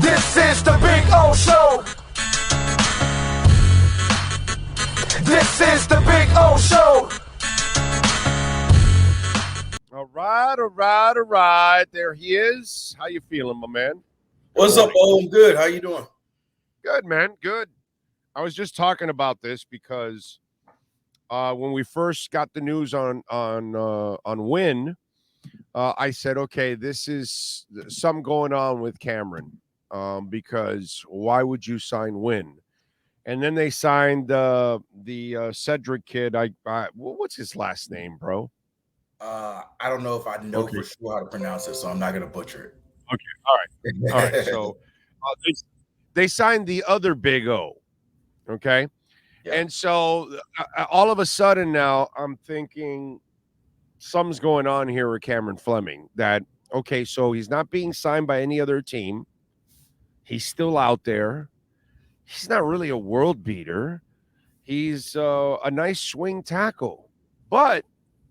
This is the Big O Show. This is the Big O Show. All right. There he is. How you feeling, my man? What's up, Bo? I'm good. How you doing? Good, man. Good. I was just talking about this because when we first got the news on Wynn, I said, okay, this is something going on with Cameron because why would you sign Wynn? And then they signed the Cedric kid. What's his last name, bro? I don't know if I know for sure how to pronounce it, so I'm not going to butcher it. Okay. All right. So they signed the other Big O. Okay. Yeah. And so all of a sudden now I'm thinking something's going on here with Cameron Fleming that, okay, so he's not being signed by any other team. He's still out there. He's not really a world beater. He's a nice swing tackle, but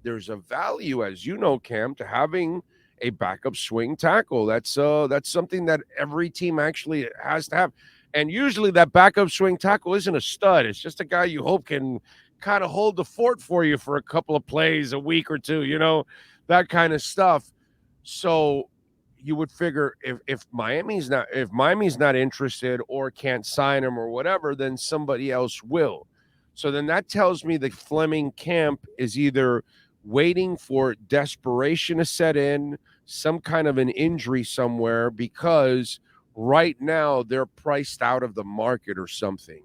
there's a value, as you know, Cam, to having a backup swing tackle. That's something that every team actually has to have. And usually that backup swing tackle isn't a stud. It's just a guy you hope can kind of hold the fort for you for a couple of plays, a week or two, that kind of stuff. So you would figure if Miami's not interested or can't sign him or whatever, then somebody else will. So then that tells me the Fleming camp is either waiting for desperation to set in, some kind of an injury somewhere, because right now they're priced out of the market or something.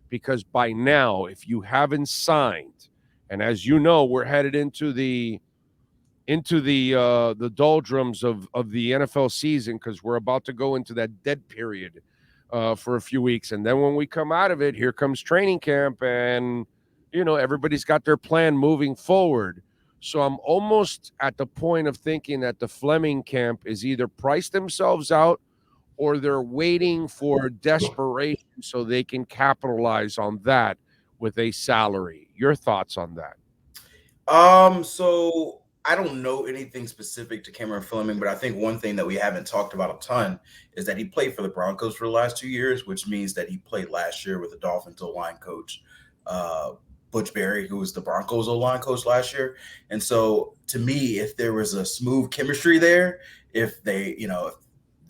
Because by now, if you haven't signed, and as you know, we're headed into the doldrums of the NFL season, because we're about to go into that dead period for a few weeks. And then when we come out of it, here comes training camp, and everybody's got their plan moving forward. So I'm almost at the point of thinking that the Fleming camp is either priced themselves out or they're waiting for desperation so they can capitalize on that with a salary. Your thoughts on that? So I don't know anything specific to Cameron Fleming, but I think one thing that we haven't talked about a ton is that he played for the Broncos for the last 2 years, which means that he played last year with the Dolphins O-line coach, Butch Barry, who was the Broncos O-line coach last year. And so to me, if there was a smooth chemistry there, if they,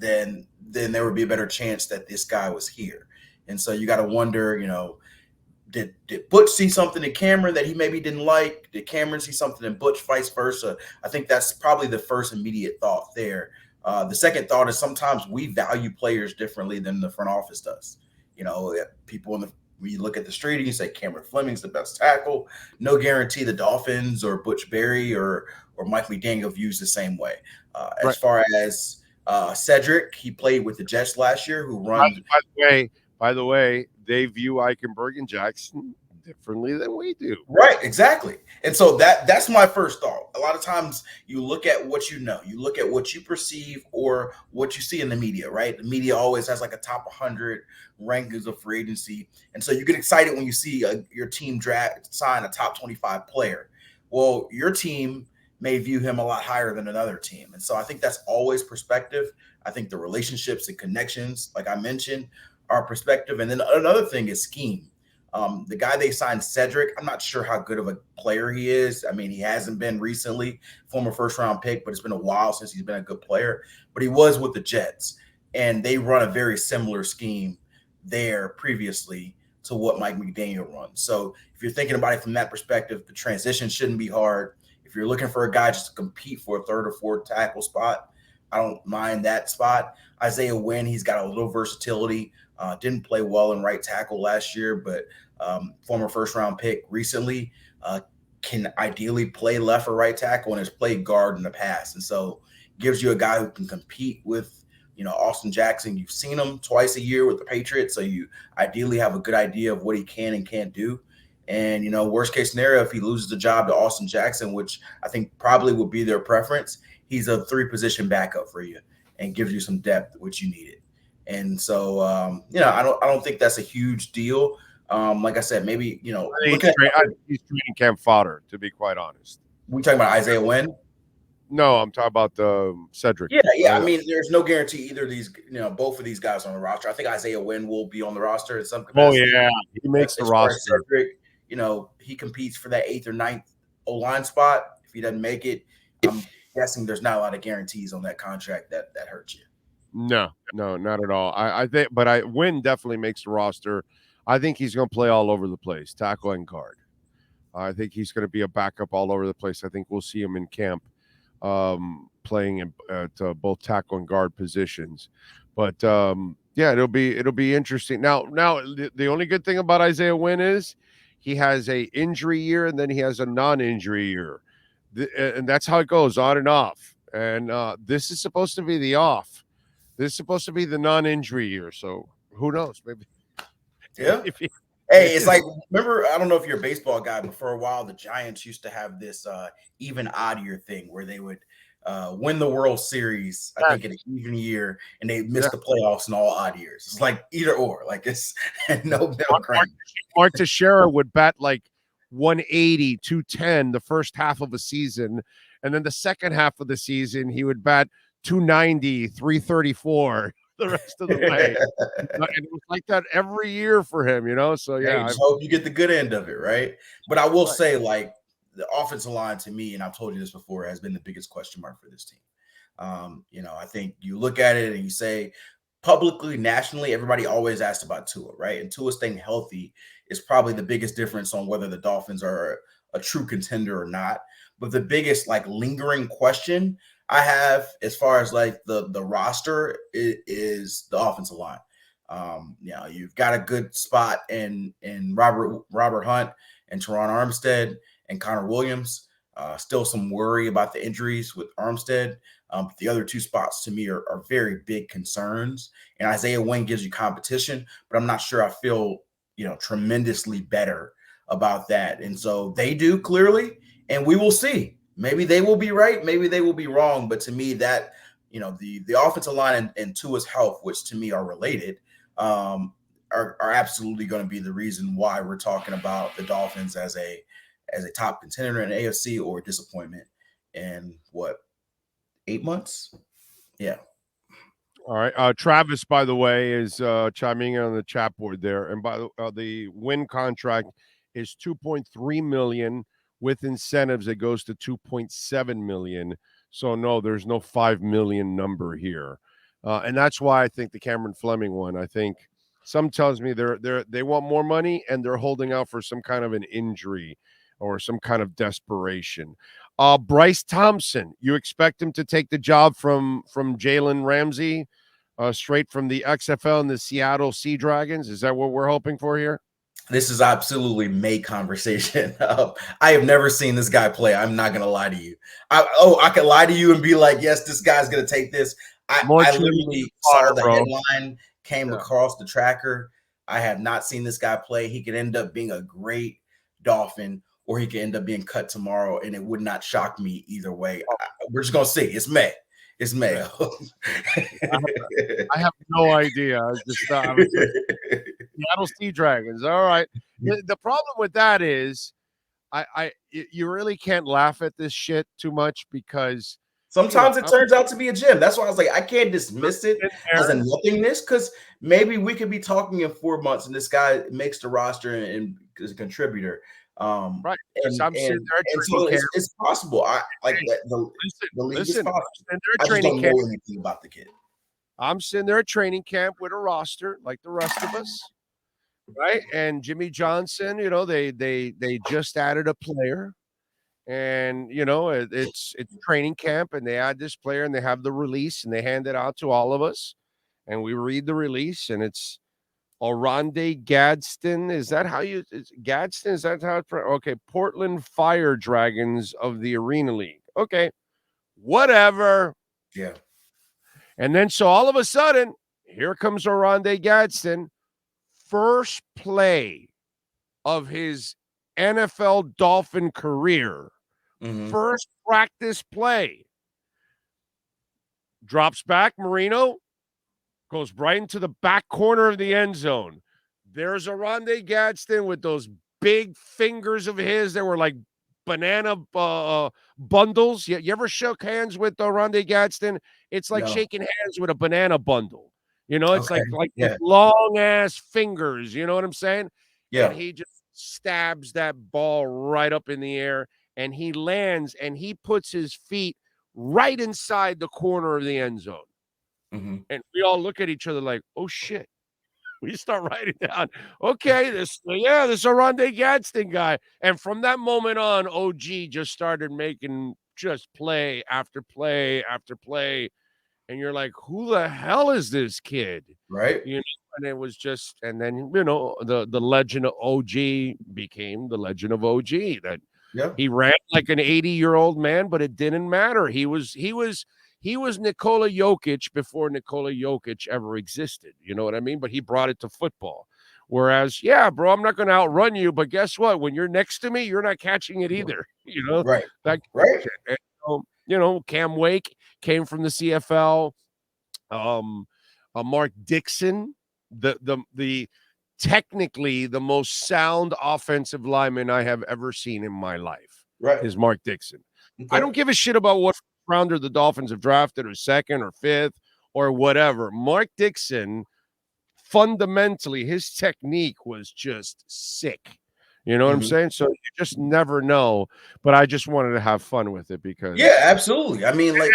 then there would be a better chance that this guy was here. And so you got to wonder, did Butch see something in Cameron that he maybe didn't like? Did Cameron see something in Butch, vice versa? I think that's probably the first immediate thought there. The second thought is sometimes we value players differently than the front office does. People when you look at the street and you say Cameron Fleming's the best tackle, no guarantee the Dolphins or Butch Barry or Mike McDaniel views the same way. As far as Cedric, he played with the Jets last year, who runs. By the way, they view Eichenberg and Jackson differently than we do. Right, exactly. And so that's my first thought. A lot of times you look at what you know, you look at what you perceive or what you see in the media, right? The media always has like a top 100 rankings of free agency. And so you get excited when you see your team sign a top 25 player. Well, your team may view him a lot higher than another team. And so I think that's always perspective. I think the relationships and connections, like I mentioned, are perspective. And then another thing is scheme. The guy they signed, Cedric, I'm not sure how good of a player he is. I mean, he hasn't been recently, former first-round pick, but it's been a while since he's been a good player. But he was with the Jets, and they run a very similar scheme there previously to what Mike McDaniel runs. So if you're thinking about it from that perspective, the transition shouldn't be hard. If you're looking for a guy just to compete for a third or fourth tackle spot, I don't mind that spot. Isaiah Wynn, he's got a little versatility. Didn't play well in right tackle last year, but former first-round pick recently, can ideally play left or right tackle and has played guard in the past. And so gives you a guy who can compete with, Austin Jackson. You've seen him twice a year with the Patriots, so you ideally have a good idea of what he can and can't do. And, worst case scenario, if he loses the job to Austin Jackson, which I think probably would be their preference, he's a 3-position backup for you and gives you some depth, which you needed. And so, I don't think that's a huge deal. Like I said, maybe, he's training camp fodder, to be quite honest. We talking about Isaiah Wynn? No, I'm talking about Cedric. Yeah. I mean, there's no guarantee either of these, both of these guys on the roster. I think Isaiah Wynn will be on the roster in some capacity. Oh yeah, he makes the as far roster. as Cedric, he competes for that 8th or 9th O-line spot. If he doesn't make it, I'm guessing there's not a lot of guarantees on that contract that hurts you. No, not at all. I think, but Wynn definitely makes the roster. I think he's going to play all over the place, tackle and guard. I think he's going to be a backup all over the place. I think we'll see him in camp playing at both tackle and guard positions. But yeah, it'll be interesting. Now the only good thing about Isaiah Wynn is he has a injury year and then he has a non-injury year, and that's how it goes on and off. And this is supposed to be the off. This is supposed to be the non-injury year. So who knows? Maybe. Yeah. Hey, it's like, remember, I don't know if you're a baseball guy, but for a while, the Giants used to have this even odd year thing where they would win the World Series, I think, in an even year, and they missed the playoffs in all odd years. It's like either or. Like, it's no middle ground. Mark Teixeira would bat like 180, 210 the first half of a season, and then the second half of the season, he would bat 290, 334 the rest of the way. And it was like that every year for him, So yeah, I hope you get the good end of it, right? But I will say, like, the offensive line to me, and I've told you this before, has been the biggest question mark for this team. I think you look at it and you say publicly, nationally, everybody always asks about Tua, right? And Tua staying healthy is probably the biggest difference on whether the Dolphins are a true contender or not. But the biggest, like, lingering question I have as far as like the roster is the offensive line. You've got a good spot in Robert Hunt and Teron Armstead and Connor Williams. Still some worry about the injuries with Armstead. The other two spots to me are very big concerns. And Isaiah Wynn gives you competition, but I'm not sure I feel tremendously better about that. And so they do, clearly, and we will see. Maybe they will be right. Maybe they will be wrong. But to me, that, the offensive line and Tua's health, which to me are related, are absolutely going to be the reason why we're talking about the Dolphins as a top contender in the AFC or disappointment in 8 months? Yeah. All right. Travis, by the way, is chiming in on the chat board there. And by the Wynn contract is $2.3 million. With incentives, it goes to $2.7 million. So no, there's no $5 million number here, and that's why I think the Cameron Fleming one. I think some tells me they want more money and they're holding out for some kind of an injury or some kind of desperation. Bryce Thompson, you expect him to take the job from Jalen Ramsey, straight from the XFL and the Seattle Sea Dragons? Is that what we're hoping for here? This is absolutely May conversation. I have never seen this guy play. I'm not going to lie to you. I could lie to you and be like, yes, this guy's going to take this. I literally saw the headline, came across the tracker. I have not seen this guy play. He could end up being a great Dolphin, or he could end up being cut tomorrow, and it would not shock me either way. We're just going to see. It's May. It's May. I have no idea. I was just Seattle Sea Dragons. All right. The problem with that is, you really can't laugh at this shit too much because sometimes it turns out to be a gem. That's why I was like, I can't dismiss it as a nothingness, because maybe we could be talking in 4 months and this guy makes the roster and is a contributor. Right. And so it's possible. I like that. The league is possible. I just don't know anything about the kid. I'm sitting there at training camp with a roster like the rest of us, right? And Jimmy Johnson, they just added a player, and it's training camp, and they add this player, and they have the release, and they hand it out to all of us, and we read the release, and it's Ronde Gadsden. Is that how you Gadsden? Is that how it's okay? Portland Fire Dragons of the Arena League. Okay, whatever. Yeah. And then so all of a sudden, here comes Ronde Gadsden, first play of his NFL Dolphin career, first practice play. Drops back, Marino. Goes right into the back corner of the end zone. There's Ronde Gadsden with those big fingers of his that were like banana bundles. You ever shook hands with Ronde Gadsden? It's like No. shaking hands with a banana bundle. It's Okay. like Yeah. long ass fingers. You know what I'm saying? And Yeah. he just stabs that ball right up in the air, and he lands, and he puts his feet right inside the corner of the end zone. Mm-hmm. And we all look at each other like, oh shit. We start writing down, okay, this is a Ronde Gadsden guy. And from that moment on, OG just started making just play after play after play. And you're like, who the hell is this kid? Right. And it was just, and then, the legend of OG became the legend of OG, that Yeah. he ran like an 80-year-old man, but it didn't matter. He was Nikola Jokic before Nikola Jokic ever existed. You know what I mean? But he brought it to football. Whereas, yeah, bro, I'm not going to outrun you, but guess what? When you're next to me, you're not catching it either. Right. That Right. and, Cam Wake came from the CFL. Mark Dixon, the technically the most sound offensive lineman I have ever seen in my life. Right. Is Mark Dixon. Okay. I don't give a shit about what rounder the Dolphins have drafted, or second or fifth or whatever. Mark Dixon, fundamentally, his technique was just sick. You know what I'm saying? So you just never know. But I just wanted to have fun with it because absolutely. I mean, like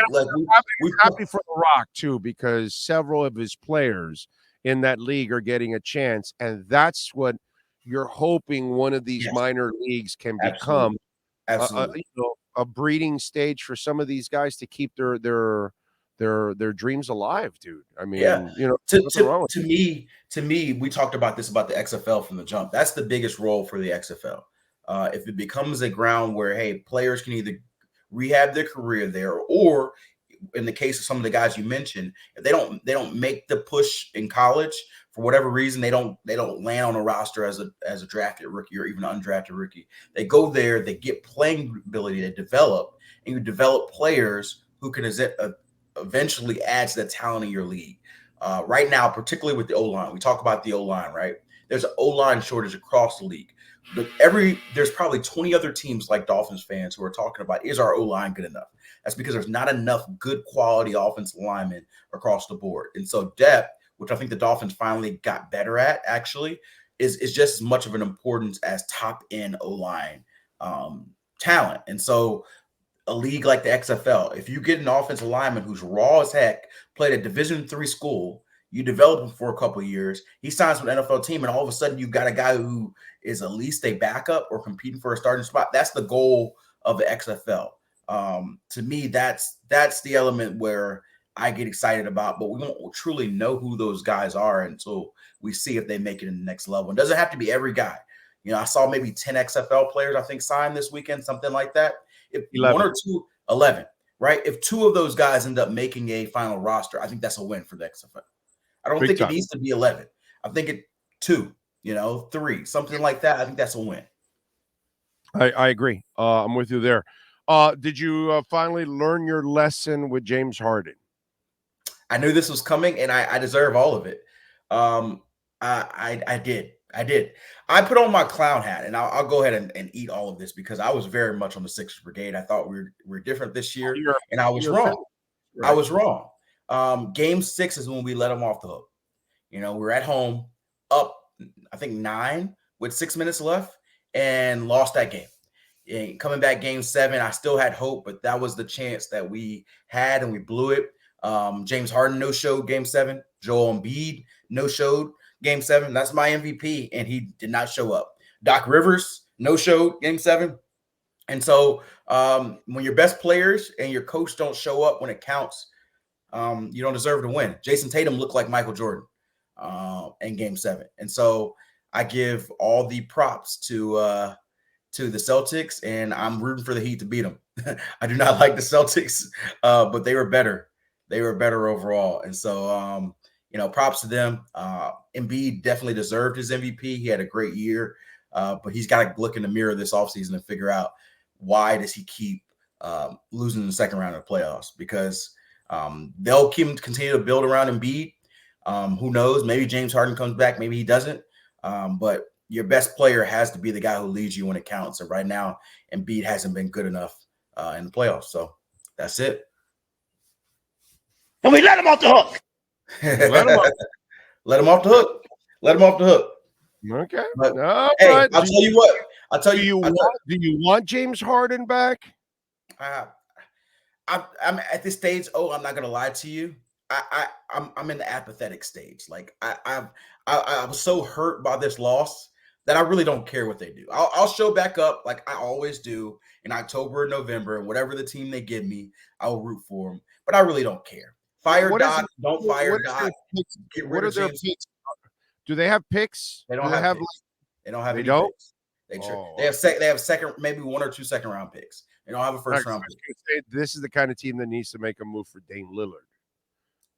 we happy for The Rock too, because several of his players in that league are getting a chance, and that's what you're hoping one of these minor leagues can become. Absolutely. A breeding stage for some of these guys to keep their dreams alive, dude. I mean, to me, we talked about this about the XFL from the jump. That's the biggest role for the XFL. If it becomes a ground where, hey, players can either rehab their career there, or in the case of some of the guys you mentioned, if they don't make the push in college for whatever reason, they don't land on a roster as a drafted rookie or even an undrafted rookie. They go there, they get playing ability, they develop, and you develop players who can eventually add to the talent in your league. Right now, particularly with the O-line, we talk about the O-line, right? There's an O-line shortage across the league. But there's probably 20 other teams like Dolphins fans who are talking about, is our O-line good enough? That's because there's not enough good quality offensive linemen across the board. And so depth, which I think the Dolphins finally got better at, actually, is just as much of an importance as top-end O-line talent. And so a league like the XFL, if you get an offensive lineman who's raw as heck, played at Division III school, you develop him for a couple of years, he signs with an NFL team, and all of a sudden you've got a guy who is at least a backup or competing for a starting spot. That's the goal of the XFL. To me, that's the element where I get excited about, but we won't truly know who those guys are until we see if they make it in the next level. It doesn't have to be every guy. I saw maybe 10 XFL players, I think, sign this weekend, something like that. If 11. one or two, 11, right? If two of those guys end up making a final roster, I think that's a win for the XFL. I don't think it needs to be 11. I think it 2, 3, something like that. I think that's a win. I agree. I'm with you there. Did you finally learn your lesson with James Harden? I knew this was coming, and I deserve all of it. I did. I put on my clown hat, and I'll go ahead and eat all of this because I was very much on the Sixers Brigade. I thought we were different this year, and I was wrong. Right. I was wrong. Game 6 is when we let them off the hook. We're at home, up, I think 9 with 6 minutes left, and lost that game. And coming back game 7, I still had hope, but that was the chance that we had, and we blew it. James Harden no-showed game 7. Joel Embiid no-showed game 7. That's my MVP, and he did not show up. Doc Rivers no-showed game 7. And so when your best players and your coach don't show up when it counts, you don't deserve to win. Jason Tatum looked like Michael Jordan in game 7. And so I give all the props to the Celtics, and I'm rooting for the Heat to beat them. I do not like the Celtics, but they were better. They were better overall. And so, props to them. Embiid definitely deserved his MVP. He had a great year, but he's got to look in the mirror this offseason and figure out why does he keep losing in the second round of the playoffs, because they'll continue to build around Embiid. Who knows? Maybe James Harden comes back. Maybe he doesn't. But your best player has to be the guy who leads you when it counts. And right now, Embiid hasn't been good enough in the playoffs. So that's it. And we let him off the hook. Let him off the hook. Let him off the hook. Okay. But, no, hey, right. I'll tell you what. Do you want James Harden back? I'm at this stage. Oh, I'm not gonna lie to you. I'm in the apathetic stage. Like I was so hurt by this loss that I really don't care what they do. I'll show back up like I always do in October and November, and whatever the team they give me, I'll root for them. But I really don't care. Fire Doc, don't fire Doc. Get rid of James. Picks? Do they have picks? They don't have picks. They don't have any picks. They have second, maybe 1 or 2 second round picks. They don't have a first round pick. This is the kind of team that needs to make a move for Dame Lillard.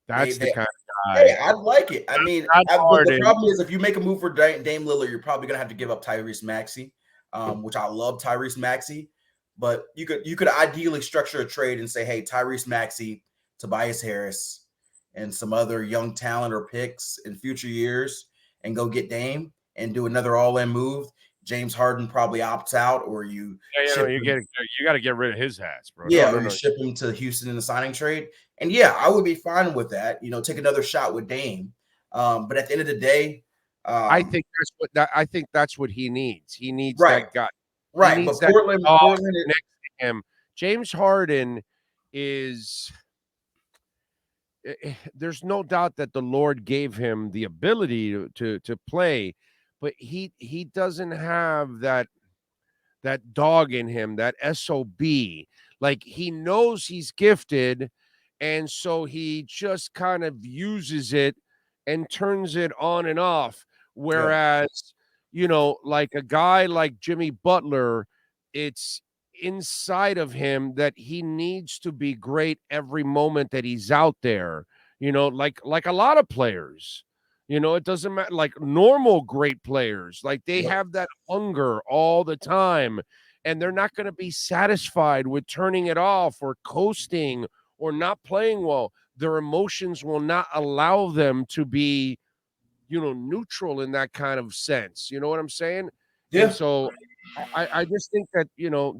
That's the kind of guy. Hey, I'd like it. I mean, the problem is if you make a move for Dame Lillard, you're probably gonna have to give up Tyrese Maxey, which I love Tyrese Maxey. But you could ideally structure a trade and say, hey, Tyrese Maxey, Tobias Harris, and some other young talent or picks in future years, and go get Dame and do another all-in move. James Harden probably opts out, or you got to get rid of his hats, bro. Yeah, or you ship him to Houston in the signing trade. And yeah, I would be fine with that. Take another shot with Dame. But at the end of the day, I think that's what he needs. He needs that guy. Right, but Portland next to him. James Harden is. There's no doubt that the Lord gave him the ability to play, but he doesn't have that dog in him, that SOB. Like, he knows he's gifted, and so he just kind of uses it and turns it on and off. Whereas, like a guy like Jimmy Butler, it's inside of him that he needs to be great every moment that he's out there, like a lot of players. It doesn't matter, like normal great players, like they have that hunger all the time, and they're not going to be satisfied with turning it off or coasting or not playing well. Their emotions will not allow them to be, neutral in that kind of sense. You know what I'm saying? Yeah. And so I just think that,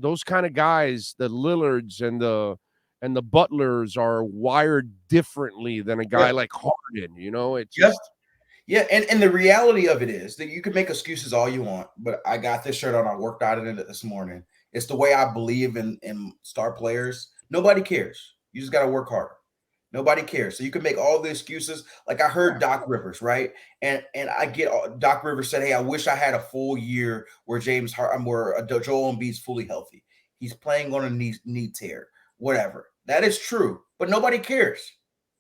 those kind of guys, the Lillards and the Butlers, are wired differently than a guy like Harden. It's just. Yeah, and the reality of it is that you can make excuses all you want, but I got this shirt on. I worked out in it this morning. It's the way I believe in star players. Nobody cares. You just got to work harder. Nobody cares. So you can make all the excuses. Like I heard Doc Rivers, right? And I get Doc Rivers said, hey, I wish I had a full year where Joel Embiid's fully healthy. He's playing on a knee tear, whatever. That is true, but nobody cares.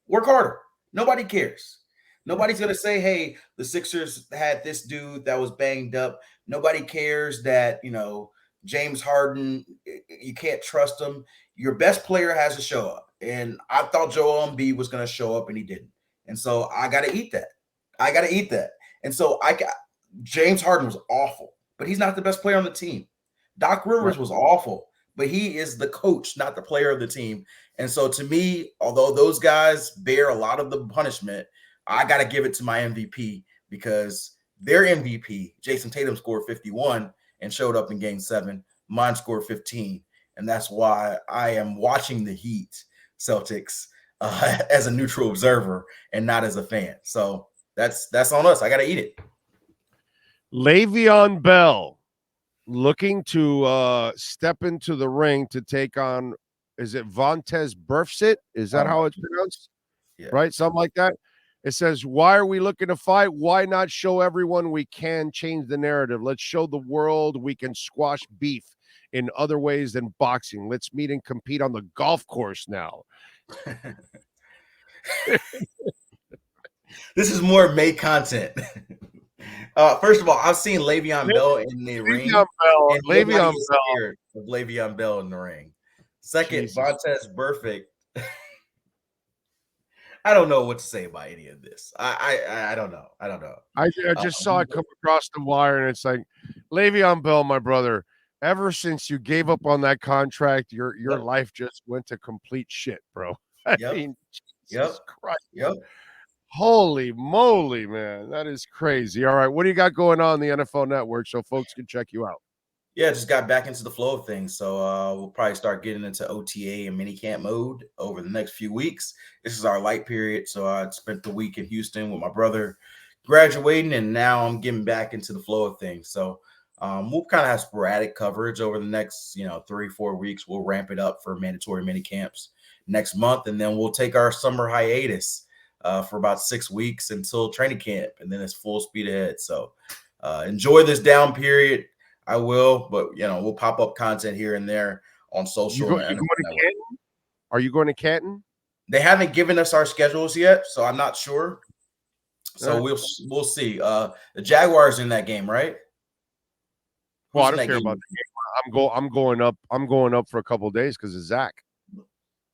Work harder. Nobody cares. Nobody's going to say, hey, the Sixers had this dude that was banged up. Nobody cares that, James Harden, you can't trust him. Your best player has to show up. And I thought Joel Embiid was going to show up, and he didn't. And so I got to eat that. And so James Harden was awful, but he's not the best player on the team. Doc Rivers was awful, but he is the coach, not the player of the team. And so to me, although those guys bear a lot of the punishment, I got to give it to my MVP, because their MVP, Jason Tatum, scored 51 and showed up in Game 7. Mine scored 15, and that's why I am watching the Heat Celtics as a neutral observer and not as a fan. So that's on us. I got to eat it. Le'Veon Bell looking to step into the ring to take on, is it Vontaze Burfict? Is that how it's pronounced? Yeah. Right? Something like that. It says, why are we looking to fight? Why not show everyone we can change the narrative? Let's show the world we can squash beef in other ways than boxing. Let's meet and compete on the golf course now. This is more May content. First of all, I've seen Le'Veon Bell in the ring. Le'Veon Bell in the ring. Second, Vontaze Burfict. I don't know what to say about any of this. I don't know. I just saw it come across the wire, and it's like, Le'Veon Bell, my brother, ever since you gave up on that contract, your life just went to complete shit, bro. I mean, Jesus Christ. Holy moly, man. That is crazy. All right. What do you got going on the NFL Network so folks can check you out? Yeah, just got back into the flow of things. So we'll probably start getting into OTA and minicamp mode over the next few weeks. This is our light period. So I spent the week in Houston with my brother graduating, and now I'm getting back into the flow of things. So we'll kind of have sporadic coverage over the next, 3-4 weeks. We'll ramp it up for mandatory minicamps next month, and then we'll take our summer hiatus for about 6 weeks until training camp, and then it's full speed ahead. So enjoy this down period. I will, but we'll pop up content here and there on social. You going to Canton? Are you going to Canton? They haven't given us our schedules yet, so I'm not sure. So we'll see. The Jaguars in that game, right? Well, I don't care about the game. I'm going up. I'm going up for a couple of days because of Zach.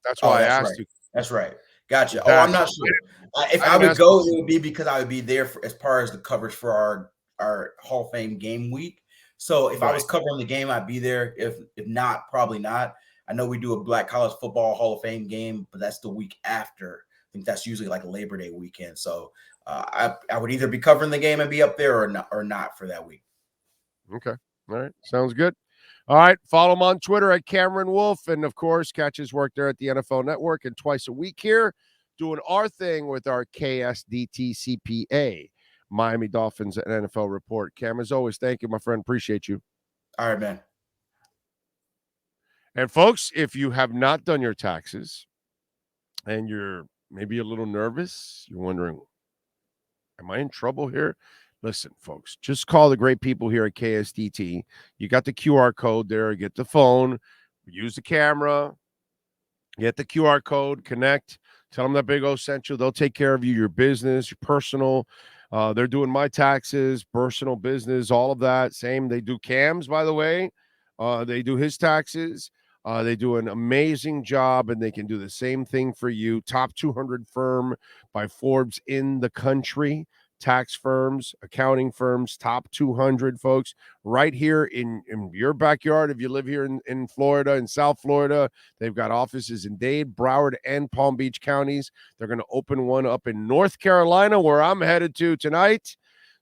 That's why I asked you. That's right. Gotcha. Exactly. Oh, I'm not sure. If I would go, it would be because I would be there as far as the coverage for our Hall of Fame game week. So if I was covering the game, I'd be there. If not, probably not. I know we do a Black College Football Hall of Fame game, but that's the week after. I think that's usually like a Labor Day weekend. So I would either be covering the game and be up there or not for that week. Okay. All right. Sounds good. All right. Follow him on Twitter at Cameron Wolfe. And, of course, catch his work there at the NFL Network. And twice a week here doing our thing with our KSDT CPA. Miami Dolphins and NFL report. Cam, as always, thank you, my friend. Appreciate you. All right, man. And folks, if you have not done your taxes and you're maybe a little nervous, you're wondering, am I in trouble here? Listen, folks, just call the great people here at KSDT. You got the QR code there. Get the phone, use the camera, get the QR code, connect, tell them that Big O sent you. They'll take care of you, your business, your personal. They're doing my taxes, personal business, all of that. Same. They do Cam's, by the way. They do his taxes. They do an amazing job, and they can do the same thing for you. Top 200 firm by Forbes in the country. Tax firms, accounting firms, top 200, folks, right here in your backyard. If you live here in Florida, in South Florida, they've got offices in Dade, Broward, and Palm Beach counties. They're going to open one up in North Carolina, where I'm headed to tonight.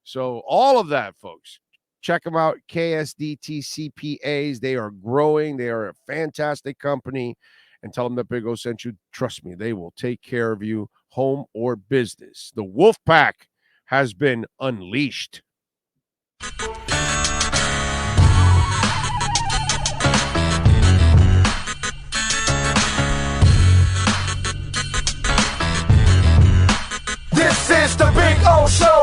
So all of that, folks, check them out, KSDT CPAs. They are growing. They are a fantastic company. And tell them that Big O sent you. Trust me, they will take care of you, home or business. The Wolf Pack has been unleashed. This is the Big O Show.